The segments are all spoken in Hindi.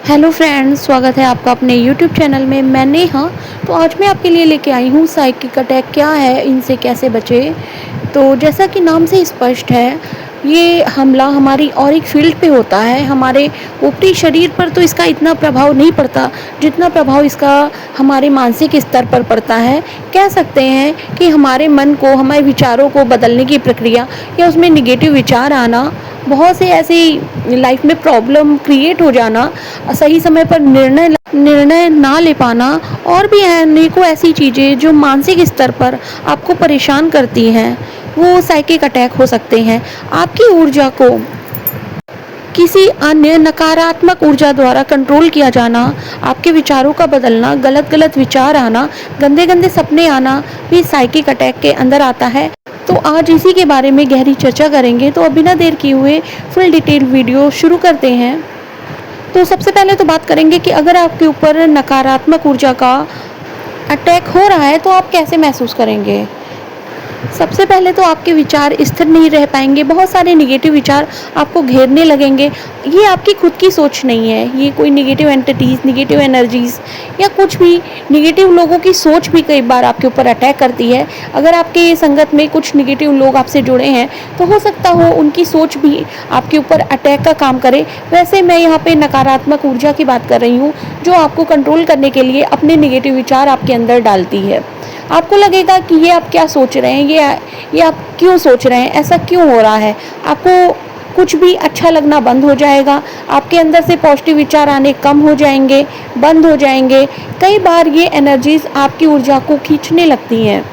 हेलो फ्रेंड्स, स्वागत है आपका अपने यूट्यूब चैनल में। मैं नेहा। तो आज मैं आपके लिए लेके आई हूँ साइकिक अटैक क्या है, इनसे कैसे बचें। तो जैसा कि नाम से स्पष्ट है, ये हमला हमारी ऑरिक फील्ड पे होता है। हमारे ऊपरी शरीर पर तो इसका इतना प्रभाव नहीं पड़ता जितना प्रभाव इसका हमारे मानसिक स्तर पर पड़ता है। कह सकते हैं कि हमारे मन को, हमारे विचारों को बदलने की प्रक्रिया या उसमें निगेटिव विचार आना, बहुत से ऐसी लाइफ में प्रॉब्लम क्रिएट हो जाना, सही समय पर निर्णय ना ले पाना, और भी अनेकों ऐसी चीज़ें जो मानसिक स्तर पर आपको परेशान करती हैं, वो साइकिक अटैक हो सकते हैं। आपकी ऊर्जा को किसी अन्य नकारात्मक ऊर्जा द्वारा कंट्रोल किया जाना, आपके विचारों का बदलना, गलत गलत विचार आना, गंदे गंदे सपने आना भी साइकिक अटैक के अंदर आता है। तो आज इसी के बारे में गहरी चर्चा करेंगे। तो अब बिना देर किए हुए फुल डिटेल वीडियो शुरू करते हैं। तो सबसे पहले तो बात करेंगे कि अगर आपके ऊपर नकारात्मक ऊर्जा का अटैक हो रहा है तो आप कैसे महसूस करेंगे। सबसे पहले तो आपके विचार स्थिर नहीं रह पाएंगे, बहुत सारे निगेटिव विचार आपको घेरने लगेंगे। ये आपकी खुद की सोच नहीं है, ये कोई निगेटिव एंटिटीज़, निगेटिव एनर्जीज़ या कुछ भी निगेटिव लोगों की सोच भी कई बार आपके ऊपर अटैक करती है। अगर आपके संगत में कुछ निगेटिव लोग आपसे जुड़े हैं तो हो सकता हो उनकी सोच भी आपके ऊपर अटैक का काम करे। वैसे मैं यहाँ पे नकारात्मक ऊर्जा की बात कर रही हूँ, जो आपको कंट्रोल करने के लिए अपने निगेटिव विचार आपके अंदर डालती है। आपको लगेगा कि ये आप क्या सोच रहे हैं, ये आप क्यों सोच रहे हैं, ऐसा क्यों हो रहा है। आपको कुछ भी अच्छा लगना बंद हो जाएगा, आपके अंदर से पॉजिटिव विचार आने कम हो जाएंगे, बंद हो जाएंगे। कई बार ये एनर्जीज आपकी ऊर्जा को खींचने लगती हैं।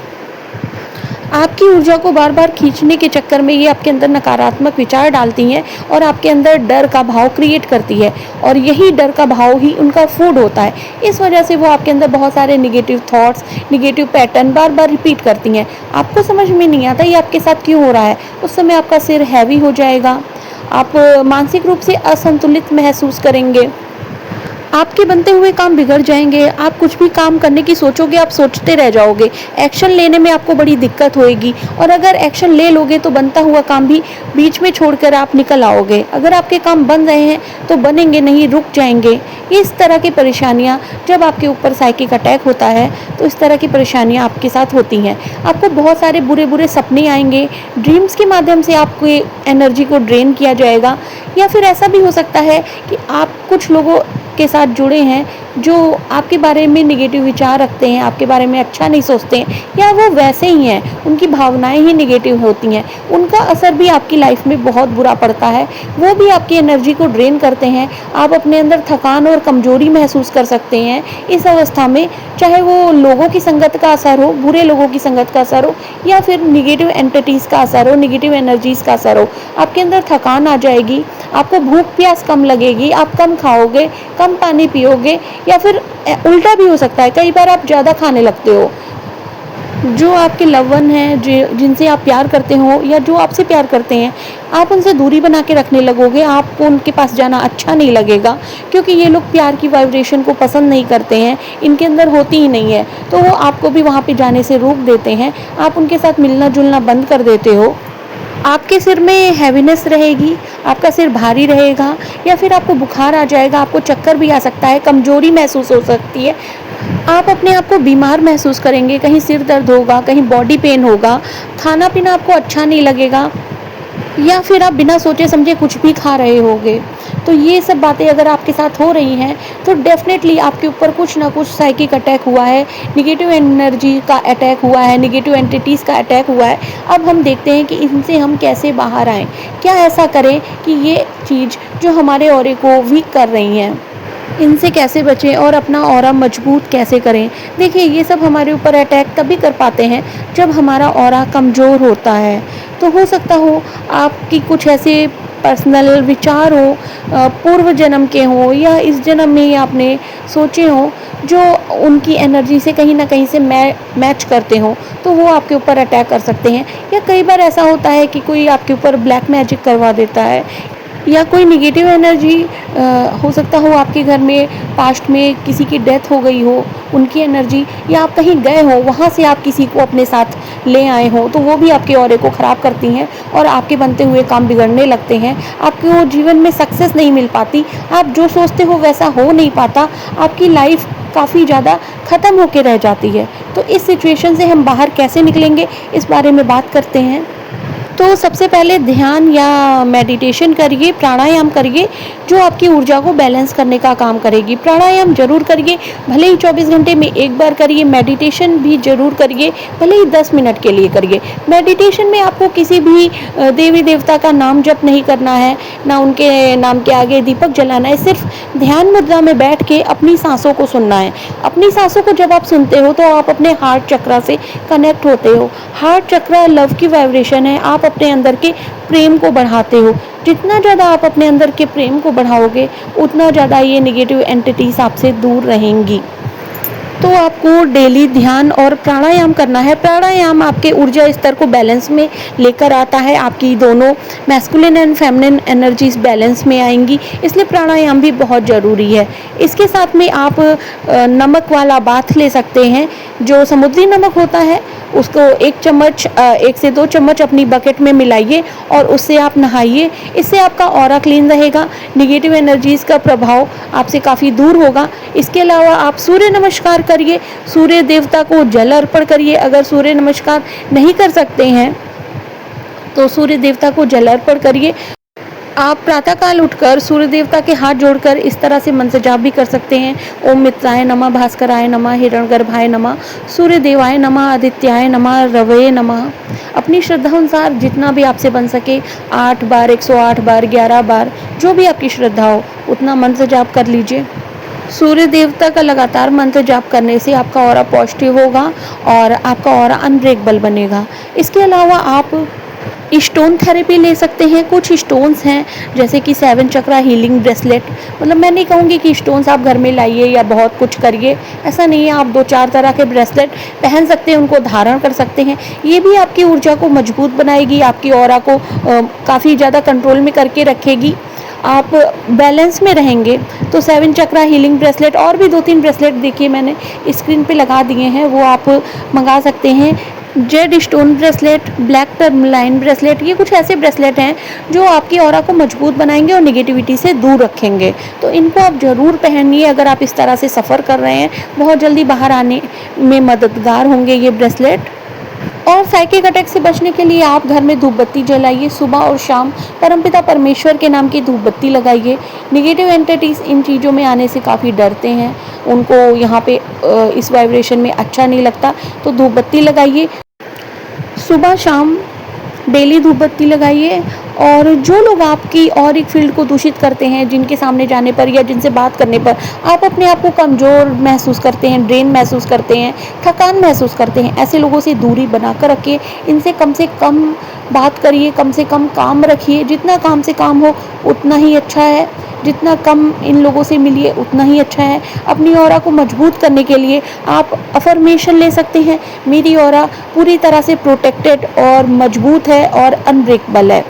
आपकी ऊर्जा को बार बार खींचने के चक्कर में ये आपके अंदर नकारात्मक विचार डालती हैं और आपके अंदर डर का भाव क्रिएट करती है, और यही डर का भाव ही उनका फूड होता है। इस वजह से वो आपके अंदर बहुत सारे निगेटिव थॉट्स, निगेटिव पैटर्न बार बार रिपीट करती हैं। आपको समझ में नहीं आता ये आपके साथ क्यों हो रहा है। उस समय आपका सिर हैवी हो जाएगा, आप मानसिक रूप से असंतुलित महसूस करेंगे, आपके बनते हुए काम बिगड़ जाएंगे। आप कुछ भी काम करने की सोचोगे, आप सोचते रह जाओगे। एक्शन लेने में आपको बड़ी दिक्कत होएगी, और अगर एक्शन ले लोगे तो बनता हुआ काम भी बीच में छोड़कर आप निकल आओगे। अगर आपके काम बन रहे हैं तो बनेंगे नहीं, रुक जाएंगे। इस तरह की परेशानियां, जब आपके ऊपर साइकिक अटैक होता है तो इस तरह की परेशानियां आपके साथ होती हैं। आपको बहुत सारे बुरे बुरे सपने आएंगे, ड्रीम्स के माध्यम से आपको एनर्जी को ड्रेन किया जाएगा। या फिर ऐसा भी हो सकता है कि आप कुछ लोगों के साथ जुड़े हैं जो आपके बारे में निगेटिव विचार रखते हैं, आपके बारे में अच्छा नहीं सोचते हैं, या वो वैसे ही हैं, उनकी भावनाएं ही निगेटिव होती हैं। उनका असर भी आपकी लाइफ में बहुत बुरा पड़ता है, वो भी आपकी एनर्जी को ड्रेन करते हैं। आप अपने अंदर थकान और कमजोरी महसूस कर सकते हैं इस अवस्था में, चाहे वो लोगों की संगत का असर हो, बुरे लोगों की संगत का असर हो, या फिर निगेटिव एंटिटीज़ का असर हो, निगेटिव एनर्जीज़ का असर हो। आपके अंदर थकान आ जाएगी, आपको भूख प्यास कम लगेगी, आप कम खाओगे, कम पानी पियोगे, या फिर उल्टा भी हो सकता है, कई बार आप ज़्यादा खाने लगते हो। जो आपके लवन हैं, जिनसे आप प्यार करते हो या जो आपसे प्यार करते हैं, आप उनसे दूरी बना के रखने लगोगे। आपको उनके पास जाना अच्छा नहीं लगेगा, क्योंकि ये लोग प्यार की वाइब्रेशन को पसंद नहीं करते हैं, इनके अंदर होती ही नहीं है। तो वो आपको भी वहाँ पे जाने से रोक देते हैं, आप उनके साथ मिलना जुलना बंद कर देते हो। आपके सिर में हैवीनेस रहेगी, आपका सिर भारी रहेगा, या फिर आपको बुखार आ जाएगा, आपको चक्कर भी आ सकता है, कमजोरी महसूस हो सकती है। आप अपने आप को बीमार महसूस करेंगे, कहीं सिर दर्द होगा, कहीं बॉडी पेन होगा, खाना पीना आपको अच्छा नहीं लगेगा, या फिर आप बिना सोचे समझे कुछ भी खा रहे होगे। तो ये सब बातें अगर आपके साथ हो रही हैं तो डेफिनेटली आपके ऊपर कुछ ना कुछ साइकिक अटैक हुआ है, निगेटिव एनर्जी का अटैक हुआ है, निगेटिव एंटिटीज़ का अटैक हुआ है। अब हम देखते हैं कि इनसे हम कैसे बाहर आएँ, क्या ऐसा करें कि ये चीज़ जो हमारे ऑरे को वीक कर रही हैं, इनसे कैसे बचें और अपना ऑरा मजबूत कैसे करें। देखिए, ये सब हमारे ऊपर अटैक तभी कर पाते हैं जब हमारा ऑरा कमज़ोर होता है। तो हो सकता हो आपकी कुछ ऐसे पर्सनल विचार हो, पूर्व जन्म के हों, या इस जन्म में ही आपने सोचे हों, जो उनकी एनर्जी से कहीं ना कहीं से मैच करते हों, तो वो आपके ऊपर अटैक कर सकते हैं। या कई बार ऐसा होता है कि कोई आपके ऊपर ब्लैक मैजिक करवा देता है, या कोई नेगेटिव एनर्जी हो सकता हो आपके घर में पास्ट में किसी की डेथ हो गई हो, उनकी एनर्जी, या आप कहीं गए हो वहाँ से आप किसी को अपने साथ ले आए हो, तो वो भी आपके ऑरे को ख़राब करती हैं और आपके बनते हुए काम बिगड़ने लगते हैं। आपको जीवन में सक्सेस नहीं मिल पाती, आप जो सोचते हो वैसा हो नहीं पाता, आपकी लाइफ काफ़ी ज़्यादा ख़त्म होके रह जाती है। तो इस सिचुएशन से हम बाहर कैसे निकलेंगे, इस बारे में बात करते हैं। तो सबसे पहले ध्यान या मेडिटेशन करिए, प्राणायाम करिए, जो आपकी ऊर्जा को बैलेंस करने का काम करेगी। प्राणायाम ज़रूर करिए, भले ही 24 घंटे में एक बार करिए। मेडिटेशन भी ज़रूर करिए, भले ही 10 मिनट के लिए करिए। मेडिटेशन में आपको किसी भी देवी देवता का नाम जप नहीं करना है, ना उनके नाम के आगे दीपक जलाना है। सिर्फ ध्यान मुद्रा में बैठ के अपनी सांसों को सुनना है। अपनी सांसों को जब आप सुनते हो तो आप अपने हार्ट चक्रा से कनेक्ट होते हो। हार्ट चक्रा लव की वाइब्रेशन है, आप अपने अंदर के प्रेम को बढ़ाते हो। जितना ज़्यादा आप अपने अंदर के प्रेम को बढ़ाओगे, उतना ज़्यादा ये नेगेटिव एंटिटीज आपसे दूर रहेंगी। तो आपको डेली ध्यान और प्राणायाम करना है। प्राणायाम आपके ऊर्जा स्तर को बैलेंस में लेकर आता है, आपकी दोनों masculine and feminine energies balance में आएंगी, इसलिए प्राणायाम भी बहुत ज़रूरी है। इसके साथ में आप नमक वाला बाथ ले सकते हैं। जो समुद्री नमक होता है उसको 1 से 2 चम्मच अपनी बकेट में मिलाइए और उससे आप नहाइए। इससे आपका ऑरा क्लीन रहेगा, नेगेटिव एनर्जीज़ का प्रभाव आपसे काफ़ी दूर होगा। इसके अलावा आप सूर्य नमस्कार करिए, सूर्य देवता को जल अर्पण करिए। अगर सूर्य नमस्कार नहीं कर सकते हैं तो सूर्य देवता को जल अर्पण करिए। आप प्रातःकाल उठकर सूर्य देवता के हाथ जोड़कर इस तरह से मंत्र जाप भी कर सकते हैं। ओम मित्राय नमः, भास्कराय नमः, हिरण्यगर्भाय नमः, सूर्य देवाय नमः, आदित्याय नमः, रवये नमः। अपनी श्रद्धा अनुसार जितना भी आपसे बन सके 8 बार, 108 बार, 11 बार, जो भी आपकी श्रद्धा हो उतना मंत्र जाप कर लीजिए। सूर्य देवता का लगातार मंत्र जाप करने से आपका ऑरा पॉजिटिव होगा और आपका ऑरा अनब्रेकेबल बनेगा। इसके अलावा आप स्टोन थेरेपी ले सकते हैं। कुछ स्टोन्स हैं जैसे कि 7 चक्रा हीलिंग ब्रेसलेट। मतलब मैं नहीं कहूँगी कि स्टोन्स आप घर में लाइए या बहुत कुछ करिए, ऐसा नहीं है। आप 2-4 तरह के ब्रेसलेट पहन सकते हैं, उनको धारण कर सकते हैं। ये भी आपकी ऊर्जा को मजबूत बनाएगी, आपकी ऑरा को काफ़ी ज़्यादा कंट्रोल में करके रखेगी, आप बैलेंस में रहेंगे। तो 7 चक्रा हीलिंग ब्रेसलेट और भी 2-3 ब्रेसलेट देखिए मैंने स्क्रीन पे लगा दिए हैं, वो आप मंगा सकते हैं। Z stone bracelet, black tourmaline bracelet, ये कुछ ऐसे ब्रेसलेट हैं जो आपकी ऑरा को मजबूत बनाएंगे और नेगेटिविटी से दूर रखेंगे। तो इनको आप ज़रूर पहनिए अगर आप इस तरह से सफ़र कर रहे हैं, बहुत जल्दी बाहर आने में मददगार होंगे ये ब्रेसलेट। और साइकिक अटैक से बचने के लिए आप घर में धूप बत्ती जलाइए, सुबह और शाम परमपिता परमेश्वर के नाम की धूप बत्ती लगाइए। नेगेटिव एंटिटीज़ इन चीज़ों में आने से काफ़ी डरते हैं, उनको यहाँ पे इस वाइब्रेशन में अच्छा नहीं लगता, तो धूप बत्ती लगाइए, सुबह शाम डेली धूप बत्ती लगाइए। और जो लोग आपकी ऑरिक फील्ड को दूषित करते हैं, जिनके सामने जाने पर या जिनसे बात करने पर आप अपने आप को कमज़ोर महसूस करते हैं, ड्रेन महसूस करते हैं, थकान महसूस करते हैं, ऐसे लोगों से दूरी बनाकर रखिए। इनसे कम बात करिए, कम से कम काम रखिए। जितना काम से काम हो उतना ही अच्छा है, जितना कम इन लोगों से मिलिए उतना ही अच्छा है। अपनी ऑरा को मजबूत करने के लिए आप अफर्मेशन ले सकते हैं, मेरी ऑरा पूरी तरह से प्रोटेक्टेड और मजबूत है और अनब्रेकेबल है।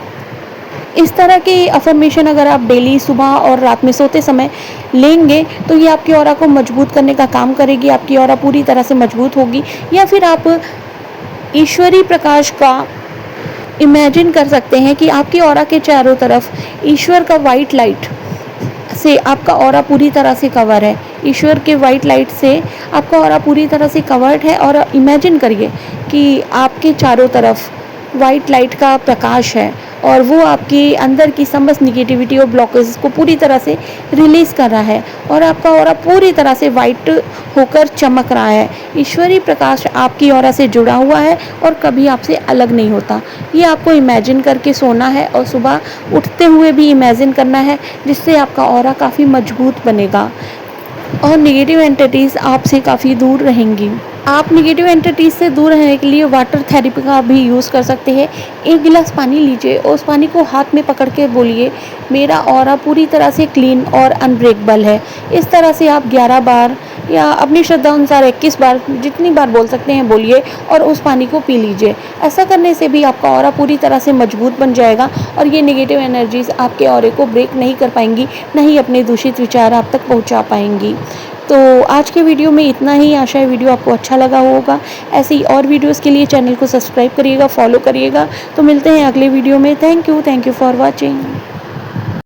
इस तरह की अफर्मेशन अगर आप डेली सुबह और रात में सोते समय लेंगे तो ये आपकी ऑरा को मजबूत करने का काम करेगी, आपकी ऑरा पूरी तरह से मजबूत होगी। या फिर आप ईश्वरी प्रकाश का इमेजिन कर सकते हैं कि आपकी ऑरा के चारों तरफ ईश्वर का वाइट लाइट से आपका ऑरा पूरी तरह से कवर है। ईश्वर के वाइट लाइट से आपका ऑरा पूरी तरह से कवर्ड है। और इमेजिन करिए कि आपके चारों तरफ वाइट लाइट का प्रकाश है और वो आपके अंदर की समस्त निगेटिविटी और ब्लॉकेज को पूरी तरह से रिलीज़ कर रहा है और आपका ऑरा पूरी तरह से वाइट होकर चमक रहा है। ईश्वरी प्रकाश आपकी ऑरा से जुड़ा हुआ है और कभी आपसे अलग नहीं होता। ये आपको इमेजिन करके सोना है और सुबह उठते हुए भी इमेजिन करना है, जिससे आपका ऑरा काफ़ी मजबूत बनेगा और नेगेटिव एंटिटीज़ आपसे काफ़ी दूर रहेंगी। आप नेगेटिव एंटिटीज से दूर रहने के लिए वाटर थेरेपी का भी यूज़ कर सकते हैं। 1 गिलास पानी लीजिए और उस पानी को हाथ में पकड़ के बोलिए, मेरा ऑरा पूरी तरह से क्लीन और अनब्रेकेबल है। इस तरह से आप 11 बार या अपनी श्रद्धा अनुसार 21 बार, जितनी बार बोल सकते हैं बोलिए और उस पानी को पी लीजिए। ऐसा करने से भी आपका ऑरा पूरी तरह से मजबूत बन जाएगा और ये नेगेटिव एनर्जीज़ आपके ऑरे को ब्रेक नहीं कर पाएँगी, ना ही अपने दूषित विचार आप तक पहुँचा पाएँगी। तो आज के वीडियो में इतना ही। आशा है वीडियो आपको अच्छा लगा होगा। ऐसी और वीडियोस के लिए चैनल को सब्सक्राइब करिएगा, फॉलो करिएगा। तो मिलते हैं अगले वीडियो में। Thank you for watching.